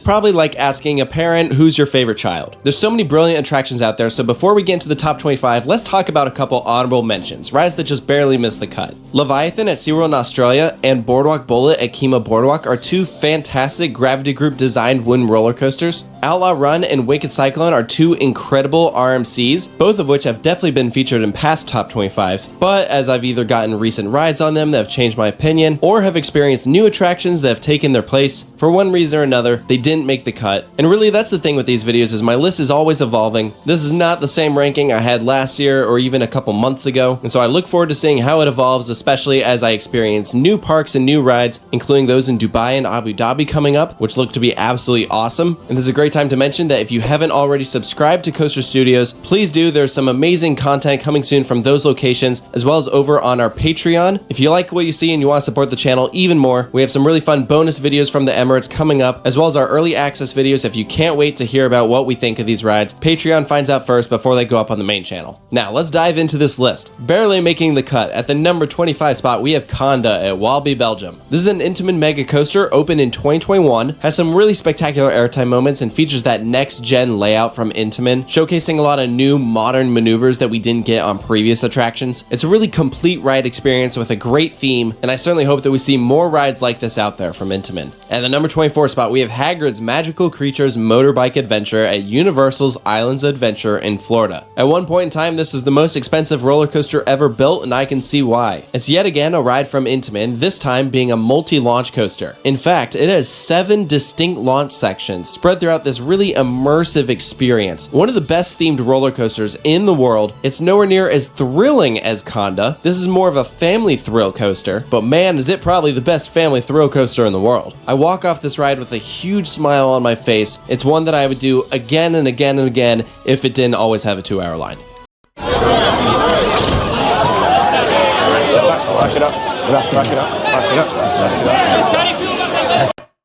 probably like asking a parent who's your favorite child. There's so many brilliant attractions out there, so before we get into the top 25, let's talk about a couple honorable mentions, rides that just barely missed the cut. Leviathan at SeaWorld in Australia and Boardwalk Bullet at Kemah Boardwalk are two fantastic Gravity Group designed wooden roller coasters. Outlaw Run and Wicked Cyclone are two incredible RMCs, both of which have definitely been featured in past top 25s, but as I've either gotten recent rides on them that have changed my opinion, or have experienced new attractions that have taken their place, for one reason or another, they didn't make the cut. And really, that's the thing with these videos, is my list is always evolving. This is not the same ranking I had last year or even a couple months ago, and so I look forward to seeing how it evolves, especially as I experience new parks and new rides, including those in Dubai and Abu Dhabi coming up, which look to be absolutely awesome. And this is a great time to mention that if you haven't already subscribed to Coaster Studios, please do. There's some amazing content coming soon from those locations, as well as over on our Patreon. If you like what you see and you want to support the channel even more, we have some really fun bonus videos from the Emirates coming up, as well as our early access videos if you can't wait to hear about what we think of these rides. Patreon finds out first before they go up on the main channel. Now, let's dive into this list. Barely making the cut, at the number 25 spot, we have Conda at Walibi, Belgium. This is an Intamin mega coaster, opened in 2021, has some really spectacular airtime moments, and features that next-gen layout from Intamin, showcasing a lot of new modern maneuvers that we didn't get on previous attractions. It's a really complete ride experience with a great theme, and I certainly hope that we see more rides like this out there from Intamin. At the number 24 spot, we have Hagrid's Magical Creatures Motorbike Adventure at Universal's Islands of Adventure in Florida. At one point in time, this was the most expensive roller coaster ever built, and I can see why. It's yet again a ride from Intamin, this time being a multi-launch coaster. In fact, it has 7 distinct launch sections spread throughout this really immersive experience. One of the best themed roller coasters in the world. It's nowhere near as thrilling as Conda. This is more of a family thrill coaster, but man, is it probably the best family thrill coaster in the world. I walk off this ride with a huge smile on my face. It's one that I would do again and again and again if it didn't always have a 2-hour line.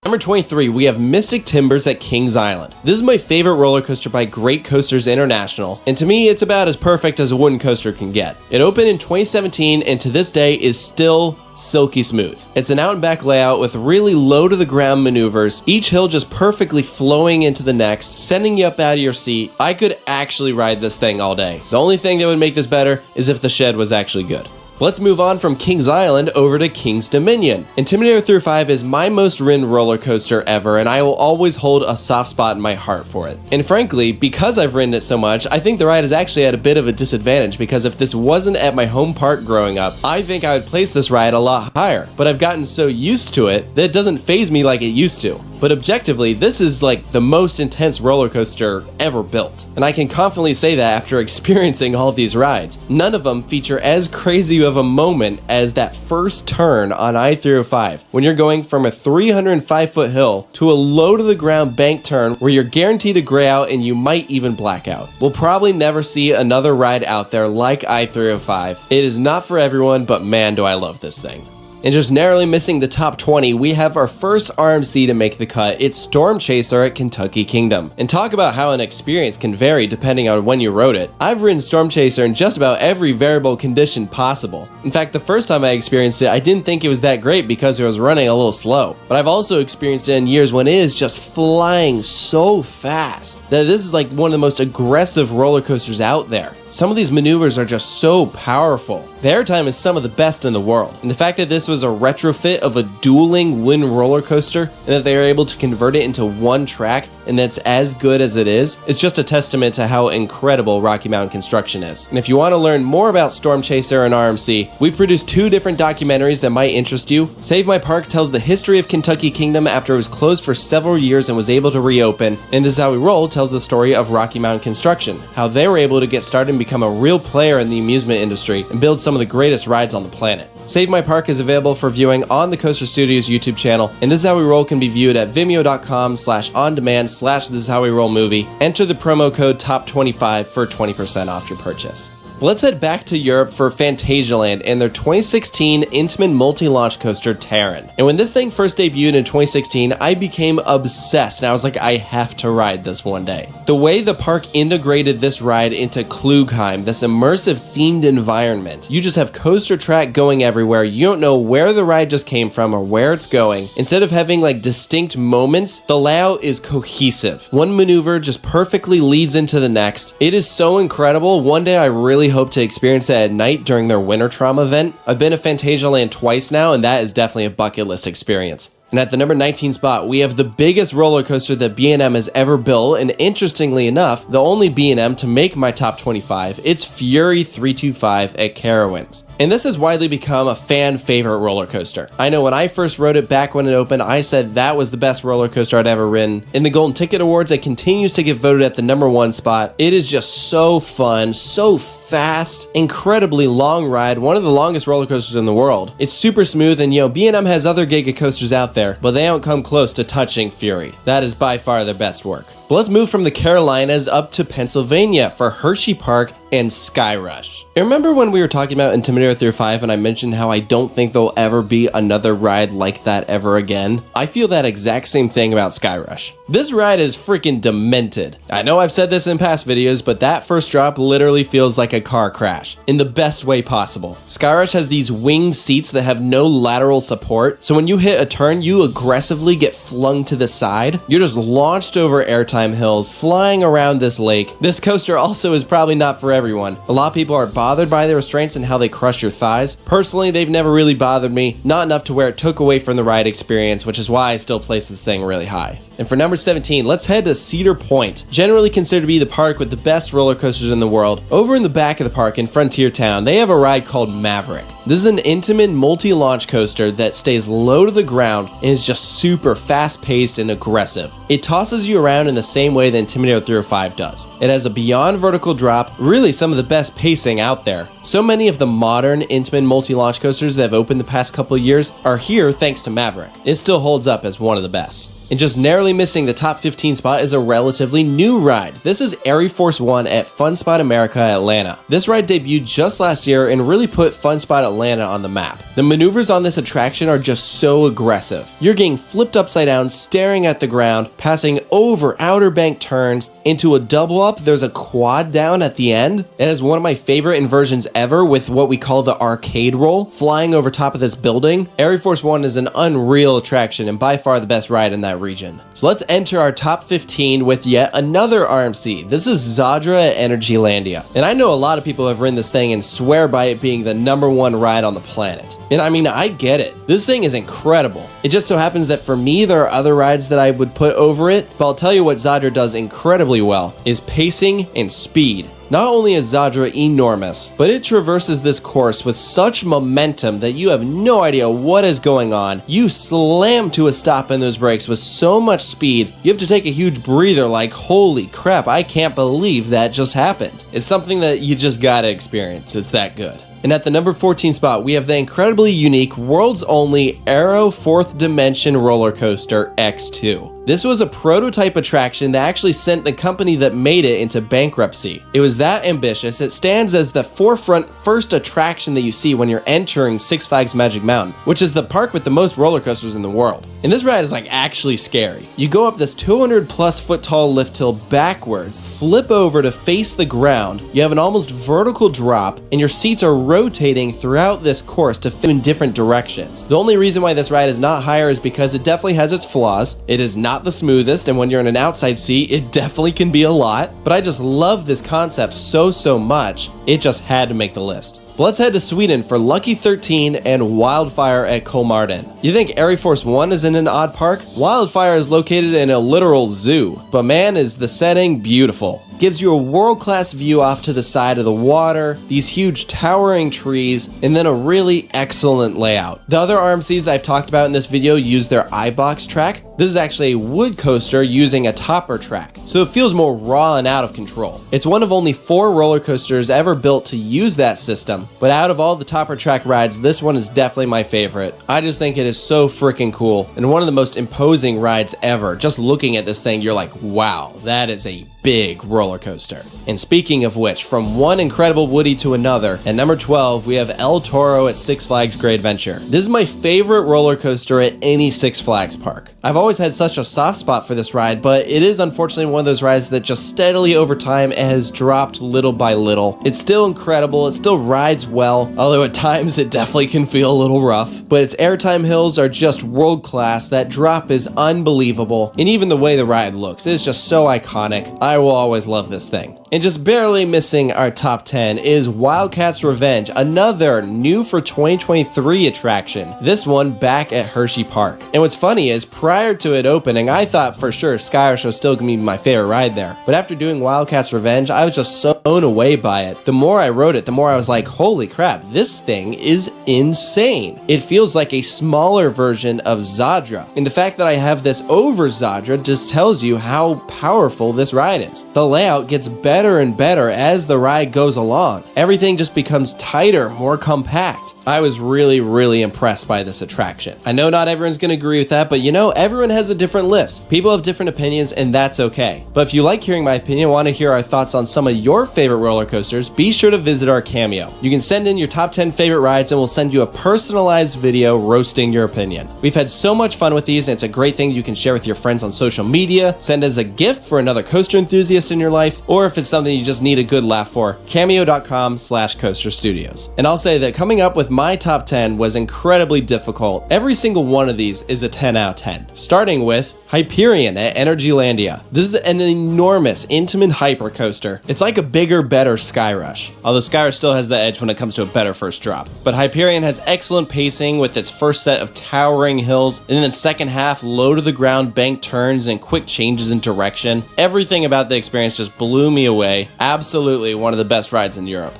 Number 23, we have Mystic Timbers at Kings Island. This is my favorite roller coaster by Great Coasters International, and to me, it's about as perfect as a wooden coaster can get. It opened in 2017, and to this day is still silky smooth. It's an out and back layout with really low to the ground maneuvers, each hill just perfectly flowing into the next, sending you up out of your seat. I could actually ride this thing all day. The only thing that would make this better is if the shed was actually good. Let's move on from Kings Island over to Kings Dominion. Intimidator Through 5 is my most ridden roller coaster ever, and I will always hold a soft spot in my heart for it. And frankly, because I've ridden it so much, I think the ride is actually at a bit of a disadvantage, because if this wasn't at my home park growing up, I think I would place this ride a lot higher. But I've gotten so used to it that it doesn't faze me like it used to. But objectively, this is like the most intense roller coaster ever built. And I can confidently say that after experiencing all of these rides. None of them feature as crazy of a moment as that first turn on I-305, when you're going from a 305-foot hill to a low-to-the-ground bank turn where you're guaranteed to gray out and you might even black out. We'll probably never see another ride out there like I-305. It is not for everyone, but man, do I love this thing. And just narrowly missing the top 20, we have our first RMC to make the cut. It's Storm Chaser at Kentucky Kingdom. And talk about how an experience can vary depending on when you rode it. I've ridden Storm Chaser in just about every variable condition possible. In fact, the first time I experienced it, I didn't think it was that great because it was running a little slow. But I've also experienced it in years when it is just flying so fast that this is like one of the most aggressive roller coasters out there. Some of these maneuvers are just so powerful. The airtime is some of the best in the world, and the fact that this was a retrofit of a dueling wooden roller coaster and that they are able to convert it into one track and that's as good as it is just a testament to how incredible Rocky Mountain construction is. And if you want to learn more about Storm Chaser and RMC, we've produced 2 different documentaries that might interest you. Save My Park tells the history of Kentucky Kingdom after it was closed for several years and was able to reopen, and This Is How We Roll tells the story of Rocky Mountain construction, how they were able to get started and become a real player in the amusement industry and build some of the greatest rides on the planet. Save My Park is available for viewing on the Coaster Studios YouTube channel, and This Is How We Roll can be viewed at vimeo.com/ondemand/This Is How We Roll movie. Enter the promo code TOP25 for 20% off your purchase. Let's head back to Europe for Phantasialand and their 2016 Intamin multi-launch coaster Terran. And when this thing first debuted in 2016, I became obsessed and I was like, I have to ride this one day. The way the park integrated this ride into Klugheim, this immersive themed environment, you just have coaster track going everywhere. You don't know where the ride just came from or where it's going. Instead of having like distinct moments, the layout is cohesive. One maneuver just perfectly leads into the next. It is so incredible. One day I really hope to experience it at night during their Winter Trauma event. I've been to Phantasialand twice now, and that is definitely a bucket list experience. And at the number 19 spot, we have the biggest roller coaster that B&M has ever built, and interestingly enough, the only B&M to make my top 25. It's Fury 325 at Carowinds. And this has widely become a fan favorite roller coaster. I know when I first rode it back when it opened, I said that was the best roller coaster I'd ever ridden. In the Golden Ticket Awards, it continues to get voted at the number 1 spot. It is just so fun, so fast, incredibly long ride, one of the longest roller coasters in the world. It's super smooth, and B&M has other Giga coasters out there, but they don't come close to touching Fury. That is by far their best work. But let's move from the Carolinas up to Pennsylvania for Hershey Park and Sky Rush. And remember when we were talking about Intimidator 35 and I mentioned how I don't think there'll ever be another ride like that ever again? I feel that exact same thing about Sky Rush. This ride is freaking demented. I know I've said this in past videos, but that first drop literally feels like a car crash in the best way possible. Sky Rush has these winged seats that have no lateral support, so when you hit a turn, you aggressively get flung to the side. You're just launched over airtime hills, flying around this lake. This coaster also is probably not for everyone. A lot of people are bothered by the restraints and how they crush your thighs. Personally, they've never really bothered me, not enough to where it took away from the ride experience, which is why I still place this thing really high. And for number 17, let's head to Cedar Point, generally considered to be the park with the best roller coasters in the world. Over in the back of the park in Frontier Town, they have a ride called Maverick. This is an Intamin multi-launch coaster that stays low to the ground and is just super fast-paced and aggressive. It tosses you around in the same way that Intimidator 305 does. It has a beyond vertical drop, really some of the best pacing out there. So many of the modern Intamin multi-launch coasters that have opened the past couple of years are here thanks to Maverick. It still holds up as one of the best. And just narrowly missing the top 15 spot is a relatively new ride. This is Air Force One at Fun Spot America Atlanta. This ride debuted just last year and really put Fun Spot Atlanta on the map. The maneuvers on this attraction are just so aggressive. You're getting flipped upside down, staring at the ground, passing over Outer Bank turns, into a double up. There's a quad down at the end. It has one of my favorite inversions ever with what we call the arcade roll, flying over top of this building. Air Force One is an unreal attraction and by far the best ride in that region. So let's enter our top 15 with yet another RMC. This is Zadra at Energylandia. And I know a lot of people have ridden this thing and swear by it being the #1 ride on the planet. And I mean, I get it. This thing is incredible. It just so happens that for me, there are other rides that I would put over it, but I'll tell you what Zadra does incredibly well is pacing and speed. Not only is Zadra enormous, but it traverses this course with such momentum that you have no idea what is going on. You slam to a stop in those brakes with so much speed, you have to take a huge breather like, holy crap, I can't believe that just happened. It's something that you just gotta experience. It's that good. And at the number 14 spot, we have the incredibly unique, world's only Aero 4th Dimension roller coaster X2. This was a prototype attraction that actually sent the company that made it into bankruptcy. It was that ambitious, it stands as the forefront first attraction that you see when you're entering Six Flags Magic Mountain, which is the park with the most roller coasters in the world. And this ride is like actually scary. You go up this 200+ foot tall lift hill backwards, flip over to face the ground, you have an almost vertical drop, and your seats are rotating throughout this course to fit in different directions. The only reason why this ride is not higher is because it definitely has its flaws. It is not the smoothest, and when you're in an outside seat, it definitely can be a lot, but I just love this concept so much, it just had to make the list. But let's head to Sweden for Lucky 13 and Wildfire at Kolmården. You think Air Force One is in an odd park? Wildfire is located in a literal zoo, but man is the setting beautiful. Gives you a world-class view off to the side of the water, these huge towering trees, and then a really excellent layout. The other RMCs that I've talked about in this video use their iBox track. This is actually a wood coaster using a topper track, so it feels more raw and out of control. It's one of only 4 roller coasters ever built to use that system, but out of all the topper track rides, this one is definitely my favorite. I just think it is so freaking cool, and one of the most imposing rides ever. Just looking at this thing, you're like, wow, that is a big roller coaster. And speaking of which, from one incredible Woody to another, at number 12, we have El Toro at Six Flags Great Adventure. This is my favorite roller coaster at any Six Flags park. I've always had such a soft spot for this ride, but it is unfortunately one of those rides that just steadily over time has dropped little by little. It's still incredible, it still rides well, although at times it definitely can feel a little rough, but its airtime hills are just world class. That drop is unbelievable, and even the way the ride looks is just so iconic. I will always love this thing. And just barely missing our top 10 is Wildcats Revenge, another new for 2023 attraction, this one back at Hershey Park. And what's funny is prior to it opening, I thought for sure Skyrush was still gonna be my favorite ride there, but after doing Wildcats Revenge, I was just so blown away by it. The more I rode it, the more I was like, holy crap, this thing is insane. It feels like a smaller version of Zadra, and the fact that I have this over Zadra just tells you how powerful this ride is. The layout gets better and better as the ride goes along. Everything just becomes tighter, more compact. I was really impressed by this attraction. I know not everyone's gonna agree with that, but you know, everyone has a different list. People have different opinions, and that's okay. But if you like hearing my opinion, want to hear our thoughts on some of your favorite roller coasters, be sure to visit our Cameo. You can send in your top 10 favorite rides and we'll send you a personalized video roasting your opinion. We've had so much fun with these, and it's a great thing you can share with your friends on social media, send as a gift for another coaster enthusiast in your life, or if it's something you just need a good laugh for, cameo.com/coaster studios. And I'll say that coming up with my top 10 was incredibly difficult. Every single one of these is a 10 out of 10. Starting with Hyperion at Energylandia. This is an enormous, intimate hyper coaster. It's like a bigger, better Skyrush. Although Skyrush still has the edge when it comes to a better first drop. But Hyperion has excellent pacing with its first set of towering hills, and then the second half, low to the ground bank turns and quick changes in direction. Everything about the experience just blew me away. Absolutely one of the best rides in Europe.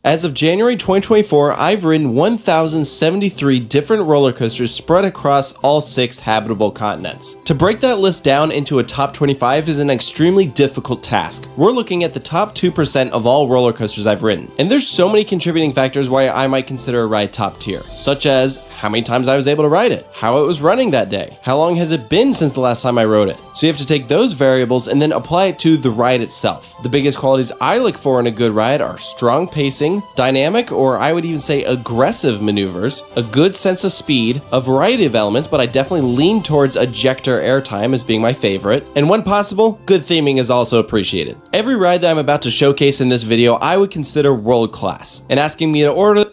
As of January 2024, I've ridden 1,073 different roller coasters spread across all 6 habitable continents. To break that list down into a top 25 is an extremely difficult task. We're looking at the top 2% of all roller coasters I've ridden, and there's so many contributing factors why I might consider a ride top tier, such as how many times I was able to ride it, how it was running that day, how long has it been since the last time I rode it. So you have to take those variables and then apply it to the ride itself. The biggest qualities I look for in a good ride are strong pacing, dynamic, or I would even say aggressive maneuvers, a good sense of speed, a variety of elements, but I definitely lean towards ejector airtime as being my favorite, and when possible, good theming is also appreciated. Every ride that I'm about to showcase in this video I would consider world class, and asking me to order.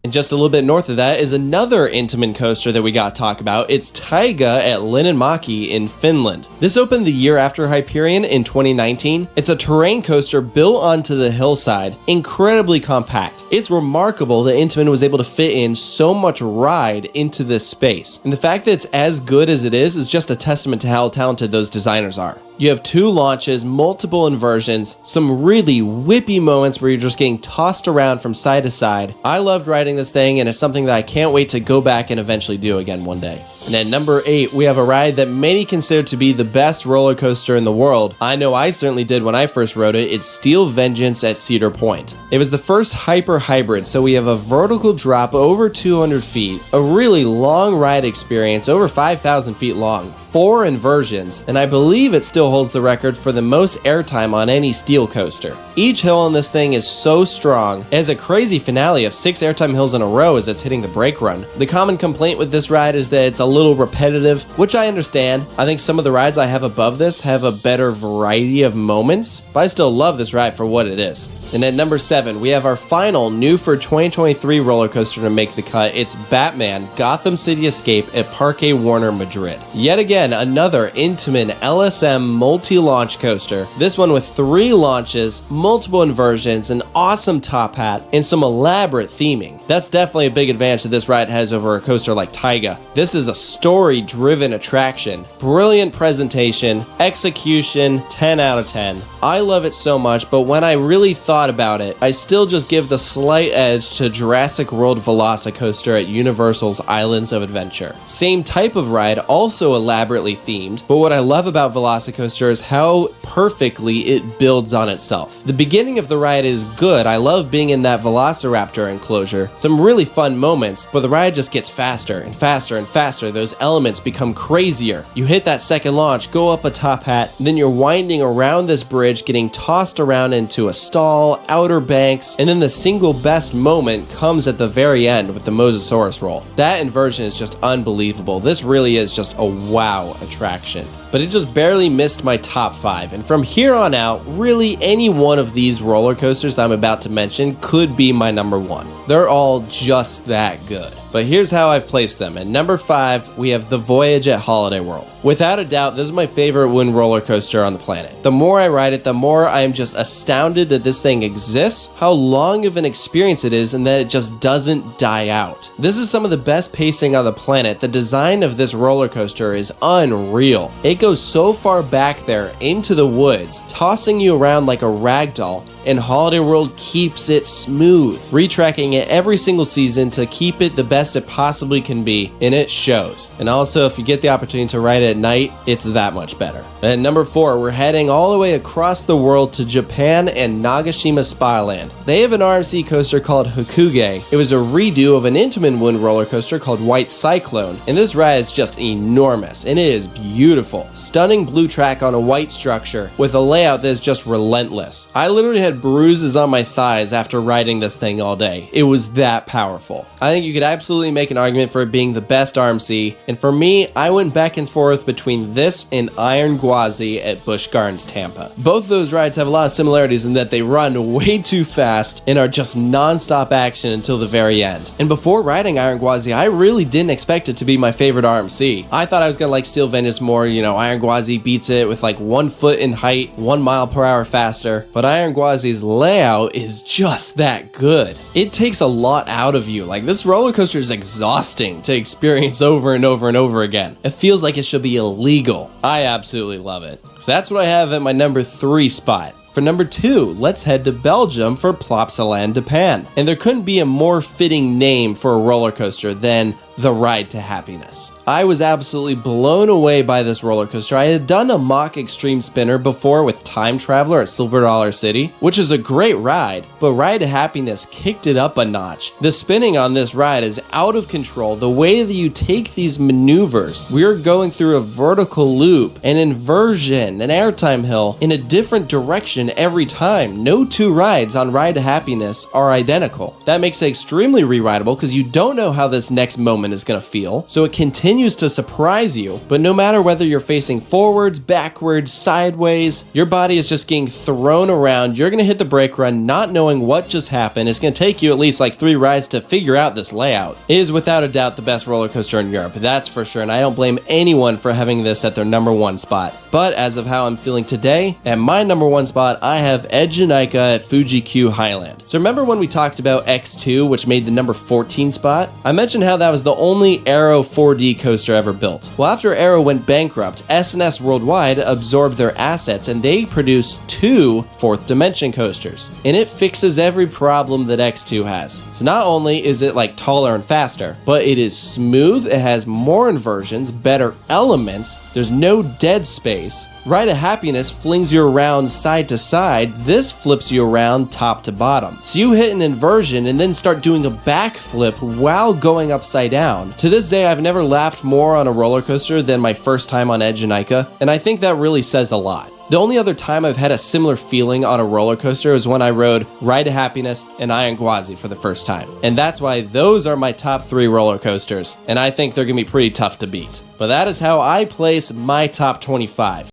And just a little bit north of that is another Intamin coaster that we got to talk about. It's Taiga at Linnanmäki in Finland. This opened the year after Hyperion in 2019. It's a terrain coaster built onto the hillside, incredibly compact. It's remarkable that Intamin was able to fit in so much ride into this space. And the fact that it's as good as it is just a testament to how talented those designers are. You have 2 launches, multiple inversions, some really whippy moments where you're just getting tossed around from side to side. I loved riding this thing, and it's something that I can't wait to go back and eventually do again one day. And at number 8, we have a ride that many consider to be the best roller coaster in the world. I know I certainly did when I first rode it. It's Steel Vengeance at Cedar Point. It was the first hyper hybrid, so we have a vertical drop over 200 feet, a really long ride experience, over 5,000 feet long, 4 inversions, and I believe it still holds the record for the most airtime on any steel coaster. Each hill on this thing is so strong. It has a crazy finale of 6 airtime hills in a row as it's hitting the brake run. The common complaint with this ride is that it's a little repetitive, which I understand. I think some of the rides I have above this have a better variety of moments, but I still love this ride for what it is. And at number 7, we have our final new for 2023 roller coaster to make the cut. It's Batman Gotham City Escape at Parque Warner Madrid. Yet again, another Intamin LSM multi-launch coaster. This one with 3 launches, multiple inversions, an awesome top hat, and some elaborate theming. That's definitely a big advantage that this ride has over a coaster like Taiga. This is a story-driven attraction. Brilliant presentation, execution, 10 out of 10. I love it so much, but when I really thought about it, I still just give the slight edge to Jurassic World Velocicoaster at Universal's Islands of Adventure. Same type of ride, also elaborate elaborately themed, but what I love about Velocicoaster is how perfectly it builds on itself. The beginning of the ride is good. I love being in that Velociraptor enclosure. Some really fun moments, but the ride just gets faster and faster and faster. Those elements become crazier. You hit that second launch, go up a top hat, then you're winding around this bridge, getting tossed around into a stall, outer banks, and then the single best moment comes at the very end with the Mosasaurus roll. That inversion is just unbelievable. This really is just a wow attraction. But it just barely missed my top 5, and from here on out, really any one of these roller coasters I'm about to mention could be my number 1. They're all just that good. But here's how I've placed them. At number 5, we have the Voyage at Holiday World. Without a doubt, this is my favorite wind roller coaster on the planet. The more I ride it, the more I am just astounded that this thing exists, how long of an experience it is, and that it just doesn't die out. This is some of the best pacing on the planet. The design of this roller coaster is unreal. It goes so far back there into the woods, tossing you around like a rag doll, and Holiday World keeps it smooth, retracking it every single season to keep it the best it possibly can be, and it shows. And also, if you get the opportunity to ride it at night, it's that much better. At number 4, we're heading all the way across the world to Japan and Nagashima Spyland. They have an RMC coaster called Hakuge. It was a redo of an Intamin wind roller coaster called White Cyclone, and this ride is just enormous, and it is beautiful. Stunning blue track on a white structure with a layout that is just relentless. I literally had bruises on my thighs after riding this thing all day. It was that powerful. I think you could absolutely make an argument for it being the best RMC, and for me, I went back and forth between this and Iron Gwazi at Busch Gardens Tampa. Both those rides have a lot of similarities in that they run way too fast and are just non-stop action until the very end. And before riding Iron Gwazi, I really didn't expect it to be my favorite RMC. I thought I was gonna like Steel Vengeance more. You know, Iron Gwazi beats it with like 1 foot in height, 1 mile per hour faster, but Iron Gwazi's layout is just that good. It takes a lot out of you. Like, this roller coaster is exhausting to experience over and over and over again. It feels like it should be illegal. I absolutely love it. So that's what I have at my number 3 spot. For number 2, let's head to Belgium for Plopsaland de Pan. And there couldn't be a more fitting name for a roller coaster than the Ride to Happiness. I was absolutely blown away by this roller coaster. I had done a mock extreme spinner before with Time Traveler at Silver Dollar City, which is a great ride, but Ride to Happiness kicked it up a notch. The spinning on this ride is out of control. The way that you take these maneuvers, we're going through a vertical loop, an inversion, an airtime hill in a different direction every time. No 2 rides on Ride to Happiness are identical. That makes it extremely re-rideable because you don't know how this next moment is going to feel, so it continues to surprise you. But no matter whether you're facing forwards, backwards, sideways, your body is just getting thrown around. You're going to hit the brake run not knowing what just happened. It's going to take you at least like 3 rides to figure out this layout. It is without a doubt the best roller coaster in Europe, that's for sure, and I don't blame anyone for having this at their number 1 spot. But as of how I'm feeling today, at my number 1 spot, I have Ejinika at Fuji-Q Highland. So remember when we talked about X2, which made the number 14 spot? I mentioned how that was the only Aero 4D coaster ever built. Well, after Aero went bankrupt, S&S Worldwide absorbed their assets and they produced 2 Fourth Dimension coasters. And it fixes every problem that X2 has. So not only is it like taller and faster, but it is smooth, it has more inversions, better elements, there's no dead space. Ride to Happiness flings you around side to side. This flips you around top to bottom. So you hit an inversion and then start doing a backflip while going upside down. To this day, I've never laughed more on a roller coaster than my first time on Ejinika, and I think that really says a lot. The only other time I've had a similar feeling on a roller coaster is when I rode Ride to Happiness and Iron Gwazi for the first time. And that's why those are my top 3 roller coasters, and I think they're gonna be pretty tough to beat. But that is how I place my top 25.